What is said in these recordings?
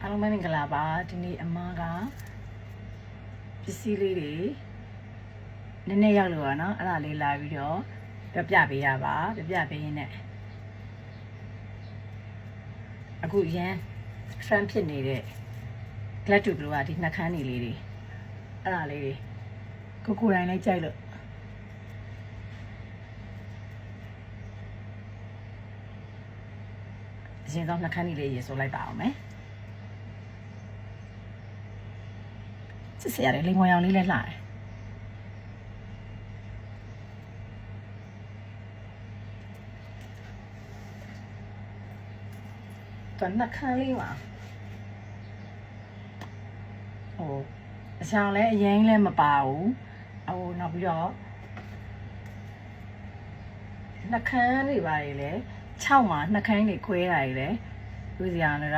အားလုံးပဲမင်္ဂလာပါဒီနေ့အမကပစ္စည်းလေးတွေနည်းနည်းရောက်လို့ပါနော်အဲ့ဒါလေးလာပြီးတော့ပြပေးရပါပြပေးရင်းနဲ့အခုရန် trend ဖြစ်နေတဲ့ glad to blue ကဒီနှာခမ်းနေလေးတွေအဲ့ဒါလေးတွေကိုတိုင်းလိုက်ကြိုက်လို့အရင်ဆုံးနှာခမ်းနေလေးရေဆိုလိုက်ပါအောင်မယ်စစ်စရာလေးလိမ်ဝင်အောင်လေးလဲလှတယ်တော့နှာခမ်းလေးပါအချောင်းလဲအရင်လဲမပါဘူးနောက်ပြီးတော့နှာခမ်းတွေပါလေ6မှာနှာခမ်းတွေခွဲတာလေတွေ့စရာလည်း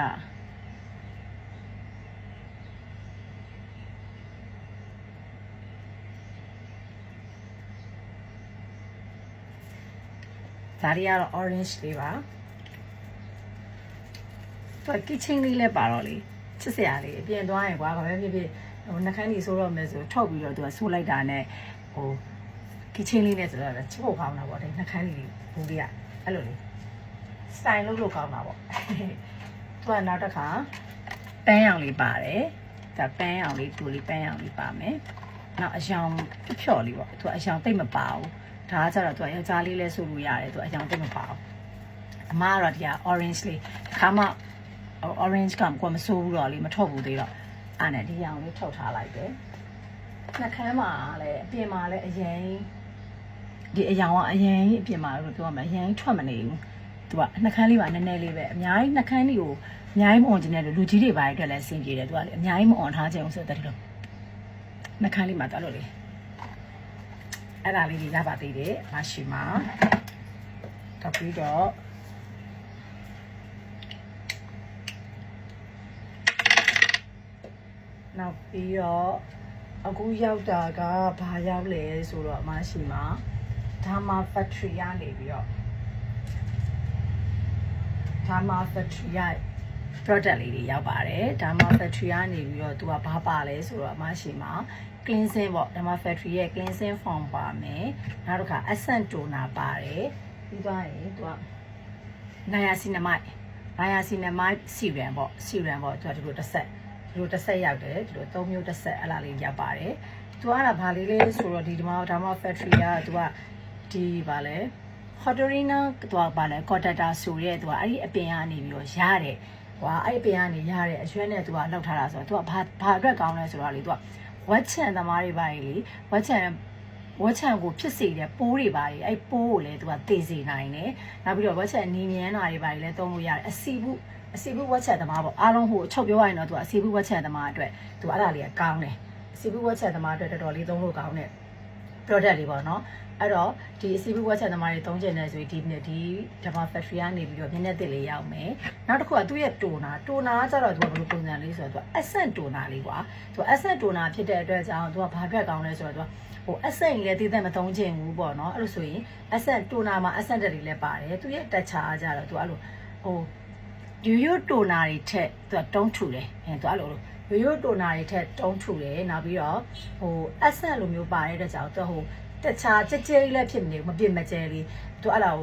ဒါတွေကတော့ orange လေးပါသူက kitchen လေးလည်းပါတော့လေချစ်စရာလေးအပြင်သွားရင်ကွာဘာပဲဖြစ်ဖြစ်နှာခမ်းကြီးဆိုးတော့မယ်ဆိုထုတ်ပြီးတော့သူကဆိုးလိုက်တာနဲ့kitchen လေးနဲ့ဆိုတော့ချို့ကောင်းတာပေါ့ဒီနှာခမ်းကြီးဘူးလေးကအဲ့လိုလေးစတိုင်လို့ကောင်းတာပေါ့သူကနောက်တစ်ခါပန်းရောင်လေးပါတယ်ဒါပန်းရောင်လေးတူလေးပန်းရောင်လေးပါမယ်နောက်အရောင်ဖြော့လေးပေါ့သူကအရောင်တိတ်မပါဘူးဒါကကျတော့သူကယောက်ျားလေးလဲဆိုလို့ရတယ်သူအရောင်တိတ်မပါဘူးအမကတော့ဒီက orange လေးခါမှ orange ကမဆိုးဘူးတော့လေမထုတ်ဘူးသေးတော့အဲ့နဲ့ဒီရောင်လေးထုတ်ထားလိုက်တယ်နှာခမ်းမှာလည်းအပြင်မှာလည်းအရင်ဒီအရောင်ကအရင်အပြင်မှာလို့ပြောရမယ်အရင်ထွက်မနေဘူးသူကနှာခမ်းလေးပါနည်းနည်းလေးပဲအများကြီးနှာခမ်းလေးကိုအများကြီးမအောင်ကျင်တဲ့လူကြီးတွေပါအတွက်လည်းအဆင်ပြေတယ်သူကလေအများကြီးမအောင်ထားချင်အောင်ဆိုတဲ့လိုနှာခမ်းလေးမှာတော်လို့လေအဲ့ဒါလေးတွေရပါသေးတယ်မရှိမှာတော့ပြီးတော့နောက်ပြီးတော့အခုရောက်တာကဘာရောက်လဲဆိုတော့မရှိမှာDharma Factory ကနေပြီးတော့Dharma Factory ရ product လေးတွေရောက်ပါတယ် Dharma Factory ကနေပြီးတော့သူကဘာပါလဲဆိုတော့မရှိမှာ cleansing ပေါ့ Dharma Factory ရဲ့ cleansing form ပါမယ်နောက်တစ်ခါ essence toner ပါတယ်ပြီးသွားရင်သူက niacinamide serum ပေါ့ serum ပေါ့သူကဒီလိုတစ်ဆက်ရောက်တယ်ဒီလို3မျိုးတစ်ဆက်အဲ့လားလေးရောက်ပါတယ်သူကဘာလေးလဲဆိုတော့ဒီDharma Factory ကသူကဒီပါလဲ Hotorina သူကပါလဲ Cortata ဆိုရဲသူကအဲ့ဒီအပင်ကနေပြီးတော့ရတယ်ဟွာအဲ့ဒီအပင်ကနေရတဲ့အရွက်နဲ့သူကလောက်ထားတာဆိုတော့သူကဘာအတွက်ကောင်းလဲဆိုတော့လေသူကဝက်ချန်သမားတွေပါလေဝက်ချန်ကိုဖြစ်စေတဲ့ပိုးတွေပါလေအဲ့ပိုးကိုလည်းသူကသေစေနိုင်တယ်နောက်ပြီးတော့ဝက်ချန်အနီးမြန်းတာတွေပါလေလည်းသုံးလို့ရတယ်အစီဘူးဝက်ချန်သမားပေါ့အားလုံးဟိုအချုပ်ပြောရရင်တော့သူကအစီဘူးဝက်ချန်သမားအတွက်သူအဲ့ဒါလေးကကောင်းတယ်အစီဘူးဝက်ချန်သမားအတွက်တော်တော်လေးသုံးလို့ကောင်းတယ် product လေးပေါ့နော်အဲ့တော့ဒီအစီဘူးဝက်ချက်သမားတွေသုံးကျင်နေဆိုဒီDharma Factory ကနေပြီးတော့မျက်နှာသစ်လေးရောက်မယ်နောက်တစ်ခုကသူ့ရဲ့tonerကကျတော့သူကဘယ်လိုပုံစံလေးဆိုတော့သူက essence toner လေးကွာသူက essence toner ဖြစ်တဲ့အတွက်ကြောင့်သူကဘာအတွက်ကောင်းလဲဆိုတော့သူကဟို essence လည်းသိတဲ့မသုံးချင်ဘူးပေါ့နော်အဲ့လိုဆိုရင် essence toner မှာ essence တွေလည်းပါတယ်သူရဲ့ texture ကကျတော့သူအဲ့လိုဟိုရိုးtoner တွေထက်သူကတုံးထူတယ်သူအဲ့လိုရိုးtoner တွေထက်တုံးထူတယ်နောက်ပြီးတော့ဟို essence လိုမျိုးပါတဲ့အတွက်ကြောင့်သူဟိုတခြားကြဲလည်းဖြစ်နေမပြစ်မကျဲလေးသူအဲ့လို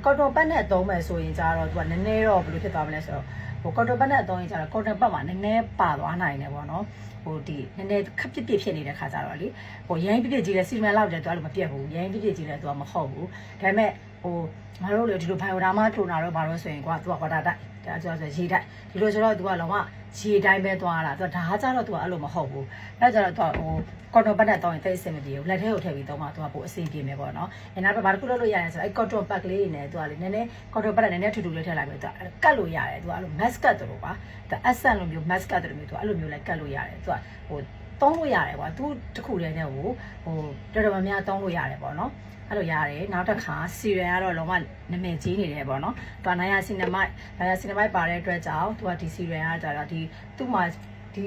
ကော်တိုပတ်နဲ့သုံးမယ်ဆိုရင်ကြတော့သူကနည်းနည်းတော့ဘယ်လိုဖြစ်သွားမလဲဆိုတော့ဟိုကော်တိုပတ်နဲ့သုံးရင်ကြတော့ကော်တိုပတ်မှာနည်းနည်းပါသွားနိုင်တယ်ပေါ့နော်ဟိုဒီနည်းနည်းခက်ပြစ်ဖြစ်နေတဲ့ခါကြတော့လေဟိုရိုင်းပြစ်ကြီးလဲစီမံလောက်တယ်သူအဲ့လိုမပြတ်ဘူးရိုင်းပြစ်ကြီးလဲသူကမဟုတ်ဘူးဒါပေမဲ့ဟိုငါတို့လေဒီလိုဘိုင်ယိုဒါမာထိုနာတော့ဘာလို့ဆိုရင်ကွာသူကဝါတာတိုက်ဒါဆိုရေတိုက်ဒီလိုဆိုတော့သူကလုံးဝရေတိုင်းပဲသွားတာသူကဒါကကြတော့သူကအဲ့လိုမဟုတ်ဘူးအဲ့ကြတော့သူဟိုကော်တိုပတ်နဲ့တောင်းရင်တိတ်အဆင်မပြေဘူးလက်ထဲကိုထည့်ပြီးတောင်းမှသူကပိုအဆင်ပြေမယ်ပေါ့နော်။နောက်ဘာတစ်ခုလုပ်လို့ရရင်ဆိုတော့အဲ့ကော်တိုပတ်ကလေးနဲ့သူကလေနည်းနည်းကော်တိုပတ်နဲ့နည်းနည်းထူထူလေးထည့်လိုက်ပြီးသူကကတ်လို့ရတယ်သူကအဲ့လို mask ကတ်တယ်လို့ပါ။သူ essence လိုမျိုး mask ကတ်တယ်လို့မျိုးသူကအဲ့လိုမျိုးလည်းကတ်လို့ရတယ်သူကဟိုသုံးလို့ရတယ်ကွာသူတစ်ခုတည်းနဲ့ဟိုတော်တော်များများသုံးလို့ရတယ်ပေါ့နော်။အဲ့လိုရတယ်နောက်တစ်ခါ serum ကတော့လုံးဝနာမည်ကြီးနေတယ်ပေါ့နော်။သူကniacinamide ပါတဲ့အတွက်ကြောင့်သူကဒီ serum ကကြတော့ဒီသူ့မှာဒီ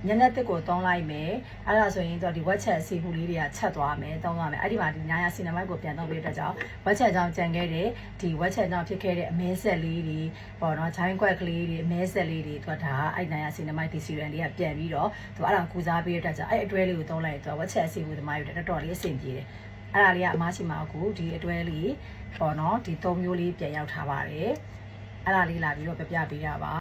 ညနေတက်ကိုတုံးလိုက်မယ်အဲ့ဒါဆိုရင်တော့ဒီဝက်ချက်စီပူလေးတွေကချက်သွားမယ်တုံးသွားမယ်အဲ့ဒီမှာဒီညာရစီနမိုက်ကိုပြန်တုံးပြီးတဲ့ကြောင့်ဝက်ချက်ကြောင့်ကြံခဲ့တဲ့ဒီဝက်ချက်ကြောင့်ဖြစ်ခဲ့တဲ့အမဲဆက်လေးတွေပေါ့နော်ဂျိုင်းကွက်ကလေးတွေအမဲဆက်လေးတွေသူကဒါအဲ့ညာရစီနမိုက်ဒီစီရန်လေးကပြန်ပြီးတော့သူအဲ့ဒါကူစားပြီးတဲ့ကြောင့်အဲ့အတွဲလေးကိုတုံးလိုက်တော့ဝက်ချက်စီပူသမားတွေတော်တော်လေးအဆင်ပြေတယ်အဲ့ဒါလေးကအမားရှိမှာအခုဒီအတွဲလေးပေါ့နော်ဒီ၃မျိုးလေးပြန်ရောက်ထားပါတယ်အဲ့ဒါလေးလာပြီးတော့ပြပြပေးတာပါ